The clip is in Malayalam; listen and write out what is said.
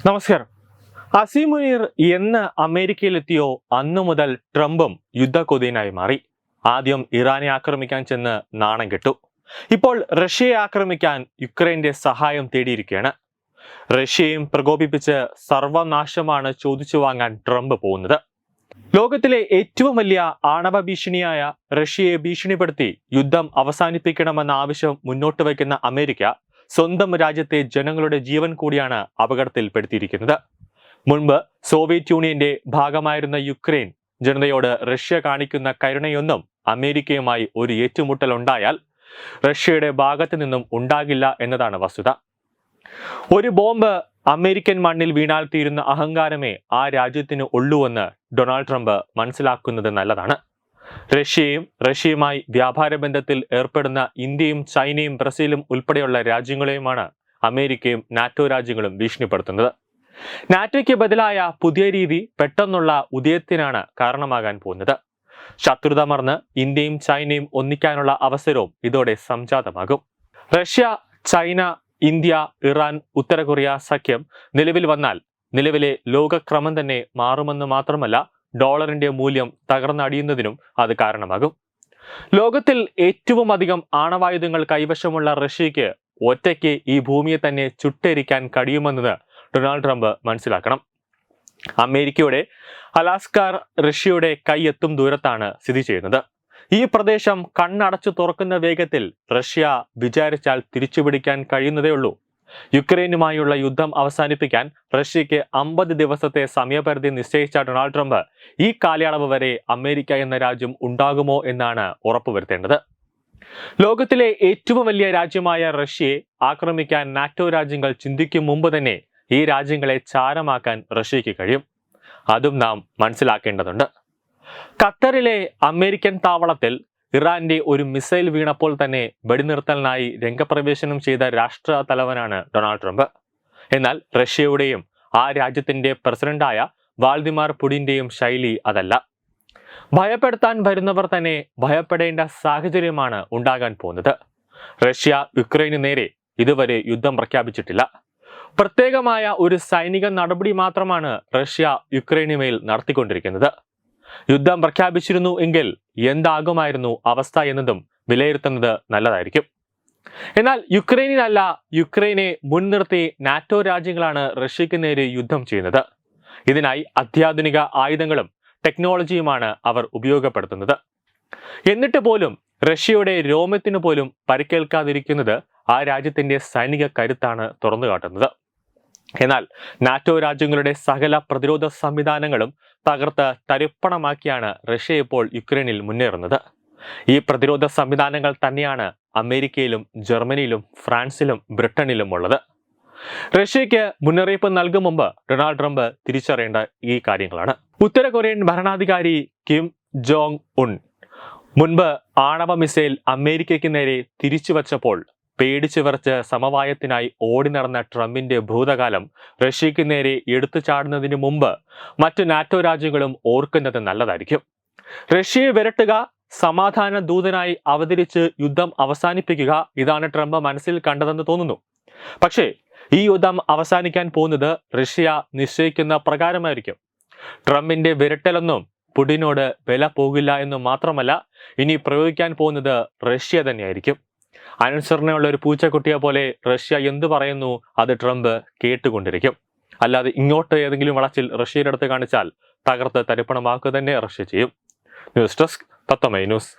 നമസ്കാരം. അസീം മുനീർ എന്ന് അമേരിക്കയിലെത്തിയോ അന്നു മുതൽ ട്രംപും യുദ്ധക്കൊതിയനായി മാറി. ആദ്യം ഇറാനെ ആക്രമിക്കാൻ ചെന്ന് നാണം കെട്ടു. ഇപ്പോൾ റഷ്യയെ ആക്രമിക്കാൻ യുക്രൈന്റെ സഹായം തേടിയിരിക്കുകയാണ്. റഷ്യയും പ്രകോപിപ്പിച്ച് സർവനാശമാണ് ചോദിച്ചു വാങ്ങാൻ ട്രംപ് പോകുന്നത്. ലോകത്തിലെ ഏറ്റവും വലിയ ആണവ ഭീഷണിയായ റഷ്യയെ ഭീഷണിപ്പെടുത്തി യുദ്ധം അവസാനിപ്പിക്കണമെന്ന ആവശ്യം മുന്നോട്ട് വയ്ക്കുന്ന അമേരിക്ക സ്വന്തം രാജ്യത്തെ ജനങ്ങളുടെ ജീവൻ കൂടിയാണ് അപകടത്തിൽപ്പെടുത്തിയിരിക്കുന്നത്. മുൻപ് സോവിയറ്റ് യൂണിയന്റെ ഭാഗമായിരുന്ന യുക്രൈൻ ജനതയോട് റഷ്യ കാണിക്കുന്ന കരുണയൊന്നും അമേരിക്കയുമായി ഒരു ഏറ്റുമുട്ടൽ ഉണ്ടായാൽ റഷ്യയുടെ ഭാഗത്തു നിന്നും ഉണ്ടാകില്ല എന്നതാണ് വസ്തുത. ഒരു ബോംബ് അമേരിക്കൻ മണ്ണിൽ വീണാൽ തീരുന്ന അഹങ്കാരമേ ആ രാജ്യത്തിന് ഉള്ളൂവെന്ന് ഡൊണാൾഡ് ട്രംപ് മനസ്സിലാക്കുന്നത് നല്ലതാണ്. റഷ്യയുമായി വ്യാപാര ബന്ധത്തിൽ ഏർപ്പെടുന്ന ഇന്ത്യയും ചൈനയും ബ്രസീലും ഉൾപ്പെടെയുള്ള രാജ്യങ്ങളെയുമാണ് അമേരിക്കയും നാറ്റോ രാജ്യങ്ങളും ഭീഷണിപ്പെടുത്തുന്നത്. നാറ്റോയ്ക്ക് ബദലായ പുതിയ രീതി പെട്ടെന്നുള്ള ഉദയത്തിനാണ് കാരണമാകാൻ പോകുന്നത്. ശത്രുത മറന്ന് ഇന്ത്യയും ചൈനയും ഒന്നിക്കാനുള്ള അവസരവും ഇതോടെ സംജാതമാകും. റഷ്യ, ചൈന, ഇന്ത്യ, ഇറാൻ, ഉത്തര കൊറിയ സഖ്യം നിലവിൽ വന്നാൽ നിലവിലെ ലോകക്രമം തന്നെ മാറുമെന്ന് മാത്രമല്ല, ഡോളറിന്റെ മൂല്യം തകർന്നടിയുന്നതിനും അത് കാരണമാകും. ലോകത്തിൽ ഏറ്റവും അധികം ആണവായുധങ്ങൾ കൈവശമുള്ള റഷ്യയ്ക്ക് ഒറ്റയ്ക്ക് ഈ ഭൂമിയെ തന്നെ ചുട്ടരിക്കാൻ കഴിയുമെന്നത് ഡൊണാൾഡ് ട്രംപ് മനസ്സിലാക്കണം. അമേരിക്കയുടെ അലാസ്ക റഷ്യയുടെ കൈയെത്തും ദൂരത്താണ് സ്ഥിതി ചെയ്യുന്നത്. ഈ പ്രദേശം കണ്ണടച്ചു തുറക്കുന്ന വേഗത്തിൽ റഷ്യ വിചാരിച്ചാൽ തിരിച്ചുപിടിക്കാൻ കഴിയുന്നതേയുള്ളൂ. യുക്രൈനുമായുള്ള യുദ്ധം അവസാനിപ്പിക്കാൻ റഷ്യയ്ക്ക് 50 ദിവസത്തെ സമയപരിധി നിശ്ചയിച്ച ഡൊണാൾഡ് ട്രംപ് ഈ കാലയളവ് വരെ അമേരിക്ക എന്ന രാജ്യം ഉണ്ടാകുമോ എന്നാണ് ഉറപ്പുവരുത്തേണ്ടത്. ലോകത്തിലെ ഏറ്റവും വലിയ രാജ്യമായ റഷ്യയെ ആക്രമിക്കാൻ നാറ്റോ രാജ്യങ്ങൾ ചിന്തിക്കും മുമ്പ് തന്നെ ഈ രാജ്യങ്ങളെ ചാരമാക്കാൻ റഷ്യയ്ക്ക് കഴിയും. അതും നാം മനസ്സിലാക്കേണ്ടതുണ്ട്. ഖത്തറിലെ അമേരിക്കൻ താവളത്തിൽ ഇറാന്റെ ഒരു മിസൈൽ വീണപ്പോൾ തന്നെ വെടിനിർത്തലിനായി രംഗപ്രവേശനം ചെയ്ത രാഷ്ട്ര തലവനാണ് ഡൊണാൾഡ് ട്രംപ്. എന്നാൽ റഷ്യയുടെയും ആ രാജ്യത്തിന്റെ പ്രസിഡന്റായ വ്ളാദിമിർ പുടിന്റെയും ശൈലി അതല്ല. ഭയപ്പെടുത്താൻ വരുന്നവർ തന്നെ ഭയപ്പെടേണ്ട സാഹചര്യമാണ് ഉണ്ടാകാൻ പോകുന്നത്. റഷ്യ യുക്രൈന് നേരെ ഇതുവരെ യുദ്ധം പ്രഖ്യാപിച്ചിട്ടില്ല. പ്രത്യേകമായ ഒരു സൈനിക നടപടി മാത്രമാണ് റഷ്യ യുക്രൈന് മേൽ നടത്തിക്കൊണ്ടിരിക്കുന്നത്. യുദ്ധം പ്രഖ്യാപിച്ചിരുന്നു എങ്കിൽ എന്താകുമായിരുന്നു അവസ്ഥ എന്നതും വിലയിരുത്തുന്നത് നല്ലതായിരിക്കും. എന്നാൽ യുക്രൈനിലല്ല, യുക്രൈനെ മുൻനിർത്തി നാറ്റോ രാജ്യങ്ങളാണ് റഷ്യക്ക് നേരെ യുദ്ധം ചെയ്യുന്നത്. ഇതിനായി അത്യാധുനിക ആയുധങ്ങളും ടെക്നോളജിയുമാണ് അവർ ഉപയോഗപ്പെടുത്തുന്നത്. എന്നിട്ട് പോലും റഷ്യയുടെ രോമത്തിനു പോലും പരിക്കേൽക്കാതിരിക്കുന്നത് ആ രാജ്യത്തിന്റെ സൈനിക കരുത്താണ് തുറന്നു കാട്ടുന്നത്. എന്നാൽ നാറ്റോ രാജ്യങ്ങളുടെ സകല പ്രതിരോധ സംവിധാനങ്ങളും തകർത്ത് തരിപ്പണമാക്കിയാണ് റഷ്യ ഇപ്പോൾ യുക്രൈനിൽ മുന്നേറുന്നത്. ഈ പ്രതിരോധ സംവിധാനങ്ങൾ തന്നെയാണ് അമേരിക്കയിലും ജർമ്മനിയിലും ഫ്രാൻസിലും ബ്രിട്ടനിലും ഉള്ളത്. റഷ്യയ്ക്ക് മുന്നറിയിപ്പ് നൽകും മുമ്പ് ഡൊണാൾഡ് ട്രംപ് തിരിച്ചറിയേണ്ട ഈ കാര്യങ്ങളാണ്. ഉത്തര കൊറിയൻ ഭരണാധികാരി കിം ജോങ് ഉൻ മുൻപ് ആണവ മിസൈൽ അമേരിക്കയ്ക്ക് നേരെ തിരിച്ചു വച്ചപ്പോൾ പേടിച്ചു വിറച്ച് സമവായത്തിനായി ഓടി നടന്ന ട്രംപിന്റെ ഭൂതകാലം റഷ്യയ്ക്ക് നേരെ എടുത്തു ചാടുന്നതിന് മുമ്പ് മറ്റു നാറ്റോ രാജ്യങ്ങളും ഓർക്കുന്നത് നല്ലതായിരിക്കും. റഷ്യയെ വിരട്ടുക, സമാധാന ദൂതനായി അവതരിച്ച് യുദ്ധം അവസാനിപ്പിക്കുക, ഇതാണ് ട്രംപ് മനസ്സിൽ കണ്ടതെന്ന് തോന്നുന്നു. പക്ഷേ ഈ യുദ്ധം അവസാനിക്കാൻ പോകുന്നത് റഷ്യ നിശ്ചയിക്കുന്ന പ്രകാരമായിരിക്കും. ട്രംപിന്റെ വിരട്ടലൊന്നും പുടിനോട് വില പോകില്ല എന്ന് മാത്രമല്ല, ഇനി പ്രയോഗിക്കാൻ പോകുന്നത് റഷ്യ തന്നെയായിരിക്കും. അനുസരണയുള്ള ഒരു പൂച്ചക്കുട്ടിയെ പോലെ റഷ്യ എന്തു പറയുന്നു അത് ട്രംപ് കേട്ടുകൊണ്ടിരിക്കും. അല്ലാതെ ഇങ്ങോട്ട് ഏതെങ്കിലും വളച്ചിൽ റഷ്യയുടെ അടുത്ത് കാണിച്ചാൽ തകർത്ത് തരിപ്പണമാക്കുക തന്നെ റഷ്യ ചെയ്യും. ന്യൂസ് ഡെസ്ക് തത്വമൈ ന്യൂസ്.